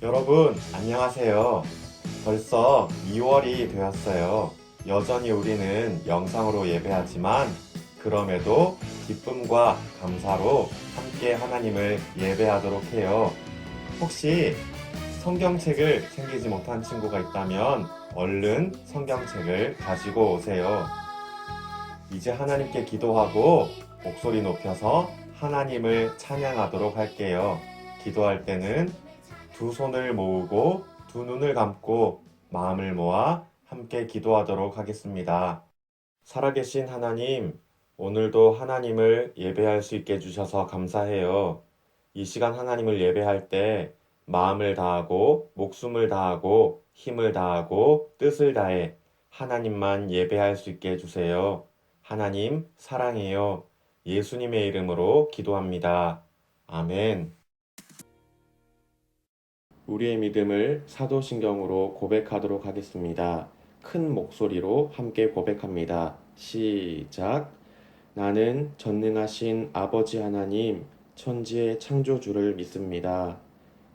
여러분, 안녕하세요. 벌써 2월이 되었어요. 여전히 우리는 영상으로 예배하지만, 그럼에도 기쁨과 감사로 함께 하나님을 예배하도록 해요. 혹시 성경책을 챙기지 못한 친구가 있다면, 얼른 성경책을 가지고 오세요. 이제 하나님께 기도하고 목소리 높여서 하나님을 찬양하도록 할게요. 기도할 때는 두 손을 모으고 두 눈을 감고 마음을 모아 함께 기도하도록 하겠습니다. 살아계신 하나님, 오늘도 하나님을 예배할 수 있게 해주셔서 감사해요. 이 시간 하나님을 예배할 때 마음을 다하고 목숨을 다하고 힘을 다하고 뜻을 다해 하나님만 예배할 수 있게 해주세요. 하나님 사랑해요. 예수님의 이름으로 기도합니다. 아멘. 우리의 믿음을 사도신경으로 고백하도록 하겠습니다. 큰 목소리로 함께 고백합니다. 시작. 나는 전능하신 아버지 하나님, 천지의 창조주를 믿습니다.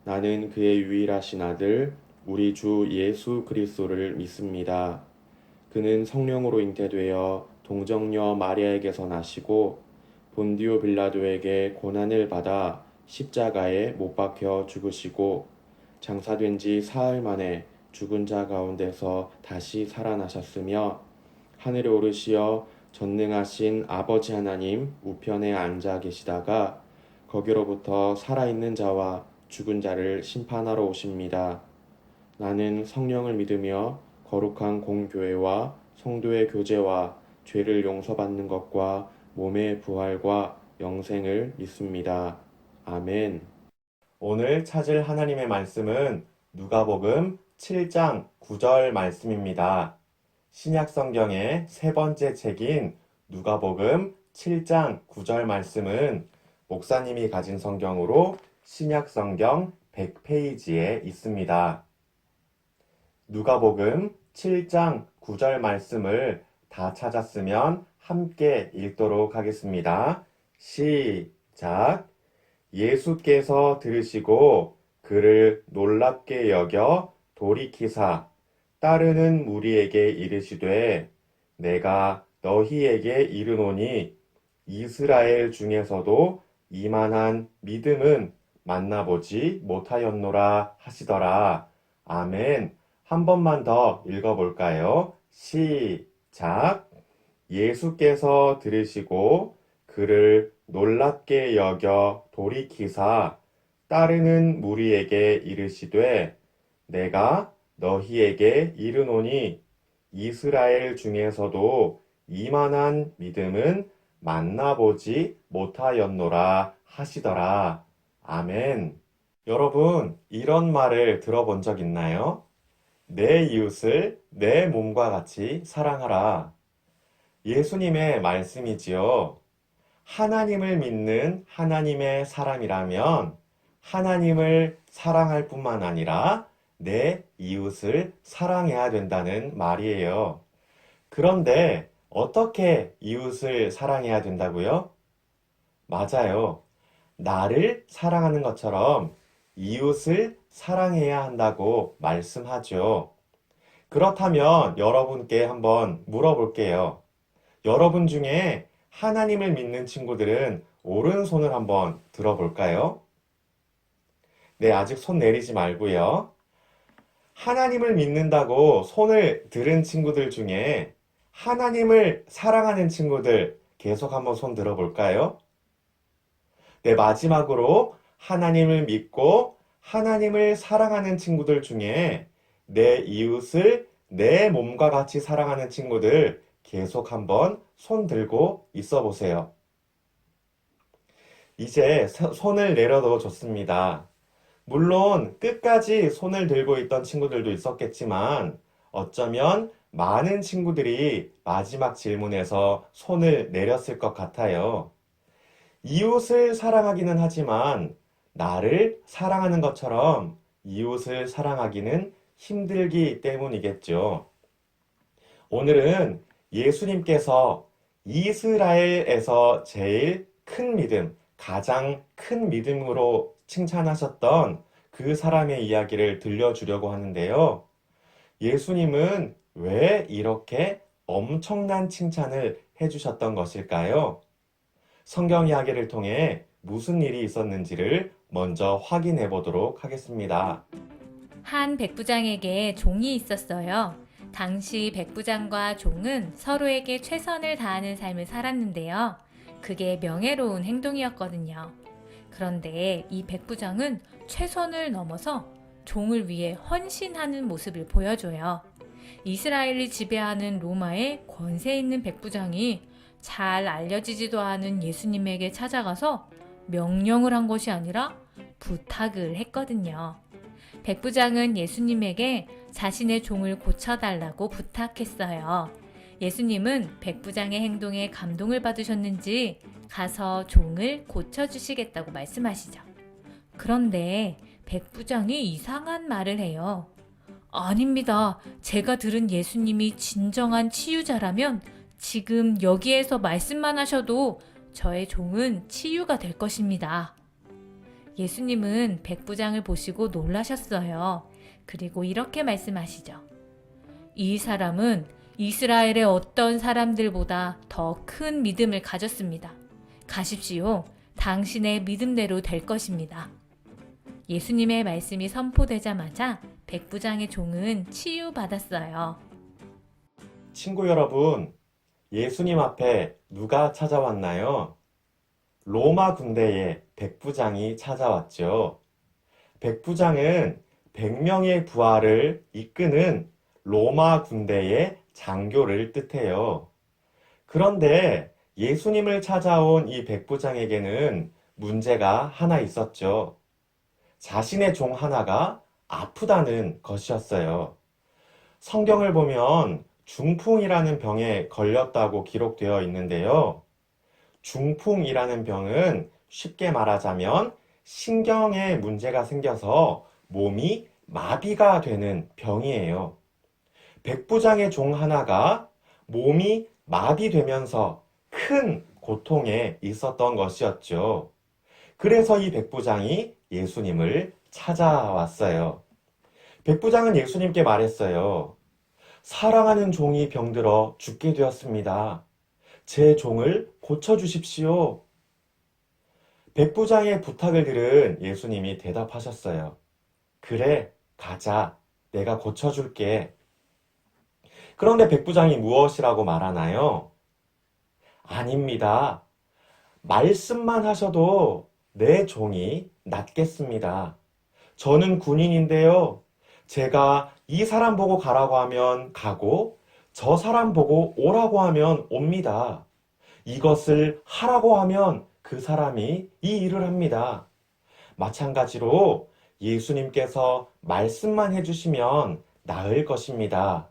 나는 그의 유일하신 아들, 우리 주 예수 그리스도를 믿습니다. 그는 성령으로 잉태되어 동정녀 마리아에게서 나시고 본디오 빌라도에게 고난을 받아 십자가에 못 박혀 죽으시고 장사된 지 사흘 만에 죽은 자 가운데서 다시 살아나셨으며 하늘에 오르시어 전능하신 아버지 하나님 우편에 앉아 계시다가 거기로부터 살아있는 자와 죽은 자를 심판하러 오십니다. 나는 성령을 믿으며 거룩한 공교회와 성도의 교제와 죄를 용서받는 것과 몸의 부활과 영생을 믿습니다. 아멘. 오늘 찾을 하나님의 말씀은 누가복음 7장 9절 말씀입니다. 신약 성경의 세 번째 책인 누가복음 7장 9절 말씀은 목사님이 가진 성경으로 신약 성경 100페이지에 있습니다. 누가복음 7장 9절 말씀을 다 찾았으면 함께 읽도록 하겠습니다. 시작. 예수께서 들으시고 그를 놀랍게 여겨 돌이키사 따르는 무리에게 이르시되 내가 너희에게 이르노니 이스라엘 중에서도 이만한 믿음은 만나보지 못하였노라 하시더라. 아멘. 한 번만 더 읽어볼까요? 시작. 예수께서 들으시고 그를 놀랍게 여겨 돌이키사 따르는 무리에게 이르시되 내가 너희에게 이르노니 이스라엘 중에서도 이만한 믿음은 만나보지 못하였노라 하시더라. 아멘. 여러분, 이런 말을 들어본 적 있나요? 내 이웃을 내 몸과 같이 사랑하라. 예수님의 말씀이지요. 하나님을 믿는 하나님의 사람이라면 하나님을 사랑할 뿐만 아니라 내 이웃을 사랑해야 된다는 말이에요. 그런데 어떻게 이웃을 사랑해야 된다고요? 맞아요. 나를 사랑하는 것처럼 이웃을 사랑해야 한다고 말씀하죠. 그렇다면 여러분께 한번 물어볼게요. 여러분 중에 하나님을 믿는 친구들은 오른손을 한번 들어볼까요? 네, 아직 손 내리지 말고요. 하나님을 믿는다고 손을 들은 친구들 중에 하나님을 사랑하는 친구들 계속 한번 손 들어볼까요? 네, 마지막으로 하나님을 믿고 하나님을 사랑하는 친구들 중에 내 이웃을 내 몸과 같이 사랑하는 친구들 계속 한번 손 들고 있어 보세요. 이제 손을 내려도 좋습니다. 물론 끝까지 손을 들고 있던 친구들도 있었겠지만 어쩌면 많은 친구들이 마지막 질문에서 손을 내렸을 것 같아요. 이웃을 사랑하기는 하지만 나를 사랑하는 것처럼 이웃을 사랑하기는 힘들기 때문이겠죠. 오늘은 예수님께서 이스라엘에서 제일 큰 믿음, 가장 큰 믿음으로 칭찬하셨던 그 사람의 이야기를 들려주려고 하는데요. 예수님은 왜 이렇게 엄청난 칭찬을 해주셨던 것일까요? 성경 이야기를 통해 무슨 일이 있었는지를 먼저 확인해 보도록 하겠습니다. 한 백부장에게 종이 있었어요. 당시 백부장과 종은 서로에게 최선을 다하는 삶을 살았는데요. 그게 명예로운 행동이었거든요. 그런데 이 백부장은 최선을 넘어서 종을 위해 헌신하는 모습을 보여줘요. 이스라엘이 지배하는 로마의 권세 있는 백부장이 잘 알려지지도 않은 예수님에게 찾아가서 명령을 한 것이 아니라 부탁을 했거든요. 백부장은 예수님에게 자신의 종을 고쳐달라고 부탁했어요. 예수님은 백부장의 행동에 감동을 받으셨는지 가서 종을 고쳐주시겠다고 말씀하시죠. 그런데 백부장이 이상한 말을 해요. 아닙니다. 제가 들은 예수님이 진정한 치유자라면 지금 여기에서 말씀만 하셔도 저의 종은 치유가 될 것입니다. 예수님은 백부장을 보시고 놀라셨어요. 그리고 이렇게 말씀하시죠. 이 사람은 이스라엘의 어떤 사람들보다 더 큰 믿음을 가졌습니다. 가십시오. 당신의 믿음대로 될 것입니다. 예수님의 말씀이 선포되자마자 백부장의 종은 치유받았어요. 친구 여러분, 예수님 앞에 누가 찾아왔나요? 로마 군대의 백부장이 찾아왔죠. 백부장은 100명의 부하를 이끄는 로마 군대의 장교를 뜻해요. 그런데 예수님을 찾아온 이 백부장에게는 문제가 하나 있었죠. 자신의 종 하나가 아프다는 것이었어요. 성경을 보면 중풍이라는 병에 걸렸다고 기록되어 있는데요. 중풍이라는 병은 쉽게 말하자면 신경에 문제가 생겨서 몸이 마비가 되는 병이에요. 백부장의 종 하나가 몸이 마비되면서 큰 고통에 있었던 것이었죠. 그래서 이 백부장이 예수님을 찾아왔어요. 백부장은 예수님께 말했어요. 사랑하는 종이 병들어 죽게 되었습니다. 제 종을 고쳐주십시오. 백부장의 부탁을 들은 예수님이 대답하셨어요. 그래, 가자. 내가 고쳐줄게. 그런데 백부장이 무엇이라고 말하나요? 아닙니다. 말씀만 하셔도 내 종이 낫겠습니다. 저는 군인인데요. 제가 이 사람 보고 가라고 하면 가고 저 사람 보고 오라고 하면 옵니다. 이것을 하라고 하면 그 사람이 이 일을 합니다. 마찬가지로 예수님께서 말씀만 해주시면 나을 것입니다.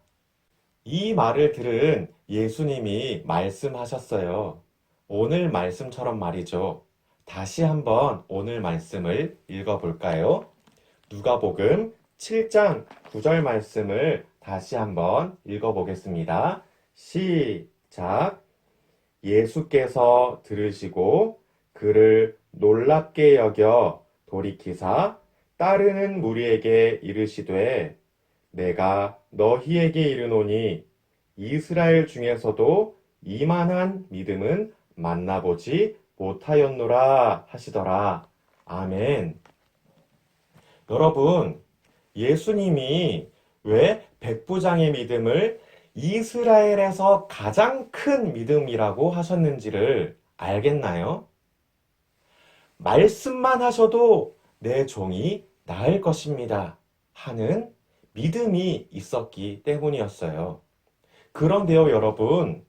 이 말을 들은 예수님이 말씀하셨어요. 오늘 말씀처럼 말이죠. 다시 한번 오늘 말씀을 읽어볼까요? 누가복음 7장 9절 말씀을 다시 한번 읽어보겠습니다. 시작. 예수께서 들으시고 그를 놀랍게 여겨 돌이키사 따르는 무리에게 이르시되 내가 너희에게 이르노니 이스라엘 중에서도 이만한 믿음은 만나보지 못하였노라 하시더라. 아멘. 여러분, 예수님이 왜 백부장의 믿음을 이스라엘에서 가장 큰 믿음이라고 하셨는지를 알겠나요? 말씀만 하셔도 내 종이 나을 것입니다 하는 믿음이 있었기 때문이었어요. 그런데요, 여러분,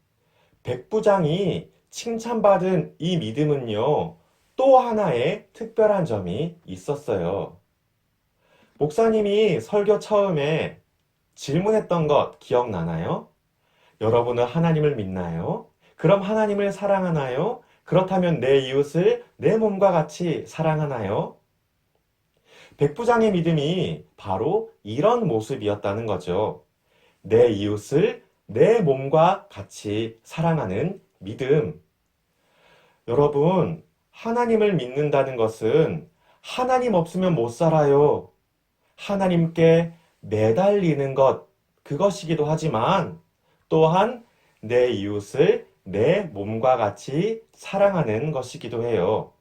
백부장이 칭찬받은 이 믿음은요, 또 하나의 특별한 점이 있었어요. 목사님이 설교 처음에 질문했던 것 기억나나요? 여러분은 하나님을 믿나요? 그럼 하나님을 사랑하나요? 그렇다면 내 이웃을 내 몸과 같이 사랑하나요? 백부장의 믿음이 바로 이런 모습이었다는 거죠. 내 이웃을 내 몸과 같이 사랑하는 믿음. 여러분, 하나님을 믿는다는 것은 하나님 없으면 못 살아요. 하나님께 매달리는 것, 그것이기도 하지만 또한 내 이웃을 내 몸과 같이 사랑하는 것이기도 해요.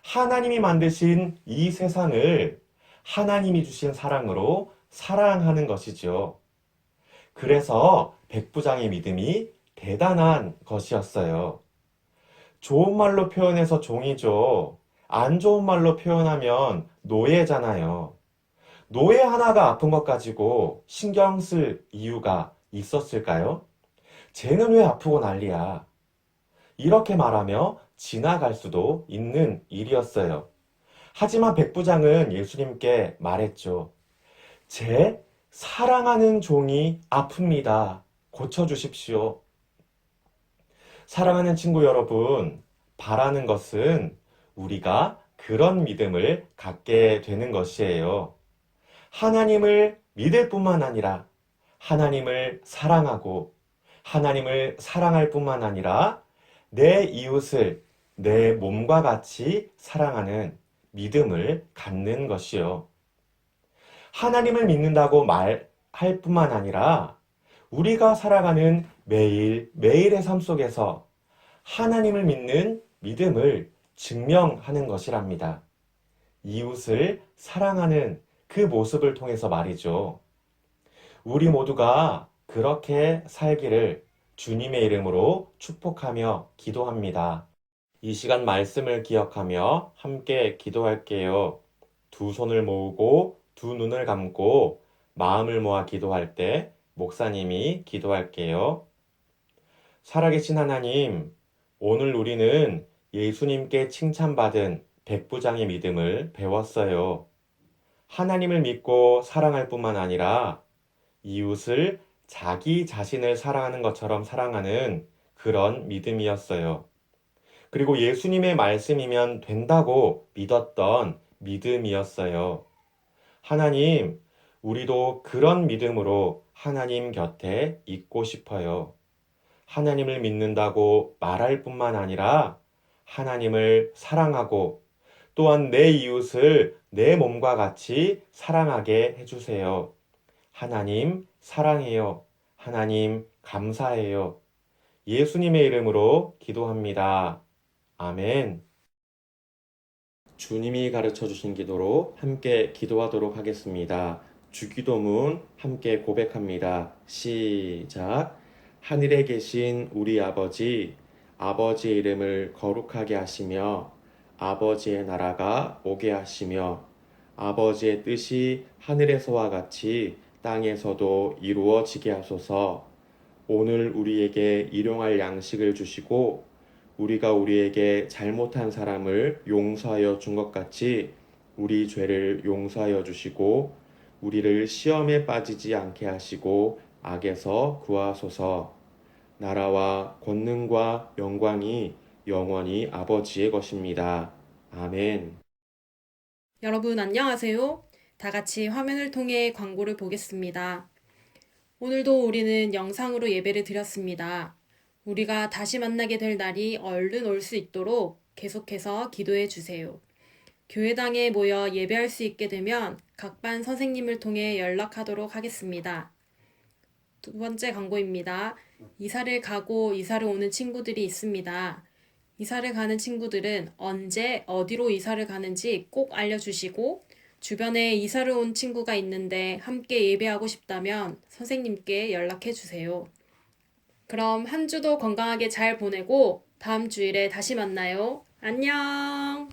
하나님이 만드신 이 세상을 하나님이 주신 사랑으로 사랑하는 것이죠. 그래서 백부장의 믿음이 대단한 것이었어요. 좋은 말로 표현해서 종이죠. 안 좋은 말로 표현하면 노예잖아요. 노예 하나가 아픈 것 가지고 신경 쓸 이유가 있었을까요? 쟤는 왜 아프고 난리야? 이렇게 말하며 지나갈 수도 있는 일이었어요. 하지만 백부장은 예수님께 말했죠. 제 사랑하는 종이 아픕니다. 고쳐주십시오. 사랑하는 친구 여러분, 바라는 것은 우리가 그런 믿음을 갖게 되는 것이에요. 하나님을 믿을 뿐만 아니라 하나님을 사랑하고 하나님을 사랑할 뿐만 아니라 내 이웃을 내 몸과 같이 사랑하는 믿음을 갖는 것이요. 하나님을 믿는다고 말할 뿐만 아니라 우리가 살아가는 매일 매일의 삶 속에서 하나님을 믿는 믿음을 증명하는 것이랍니다. 이웃을 사랑하는 그 모습을 통해서 말이죠. 우리 모두가 그렇게 살기를 주님의 이름으로 축복하며 기도합니다. 이 시간 말씀을 기억하며 함께 기도할게요. 두 손을 모으고 두 눈을 감고 마음을 모아 기도할 때 목사님이 기도할게요. 살아계신 하나님, 오늘 우리는 예수님께 칭찬받은 백부장의 믿음을 배웠어요. 하나님을 믿고 사랑할 뿐만 아니라 이웃을 자기 자신을 사랑하는 것처럼 사랑하는 그런 믿음이었어요. 그리고 예수님의 말씀이면 된다고 믿었던 믿음이었어요. 하나님, 우리도 그런 믿음으로 하나님 곁에 있고 싶어요. 하나님을 믿는다고 말할 뿐만 아니라 하나님을 사랑하고 또한 내 이웃을 내 몸과 같이 사랑하게 해주세요. 하나님 사랑해요. 하나님 감사해요. 예수님의 이름으로 기도합니다. 아멘. 주님이 가르쳐 주신 기도로 함께 기도하도록 하겠습니다. 주기도문 함께 고백합니다. 시작. 하늘에 계신 우리 아버지, 아버지의 이름을 거룩하게 하시며 아버지의 나라가 오게 하시며 아버지의 뜻이 하늘에서와 같이 땅에서도 이루어지게 하소서. 오늘 우리에게 일용할 양식을 주시고 우리가 우리에게 잘못한 사람을 용서하여 준 것 같이 우리 죄를 용서하여 주시고 우리를 시험에 빠지지 않게 하시고 악에서 구하소서. 나라와 권능과 영광이 영원히 아버지의 것입니다. 아멘. 여러분 안녕하세요. 다 같이 화면을 통해 광고를 보겠습니다. 오늘도 우리는 영상으로 예배를 드렸습니다. 우리가 다시 만나게 될 날이 얼른 올 수 있도록 계속해서 기도해 주세요. 교회당에 모여 예배할 수 있게 되면 각 반 선생님을 통해 연락하도록 하겠습니다. 두 번째 광고입니다. 이사를 가고 이사를 오는 친구들이 있습니다. 이사를 가는 친구들은 언제 어디로 이사를 가는지 꼭 알려주시고 주변에 이사를 온 친구가 있는데 함께 예배하고 싶다면 선생님께 연락해 주세요. 그럼 한 주도 건강하게 잘 보내고 다음 주일에 다시 만나요. 안녕!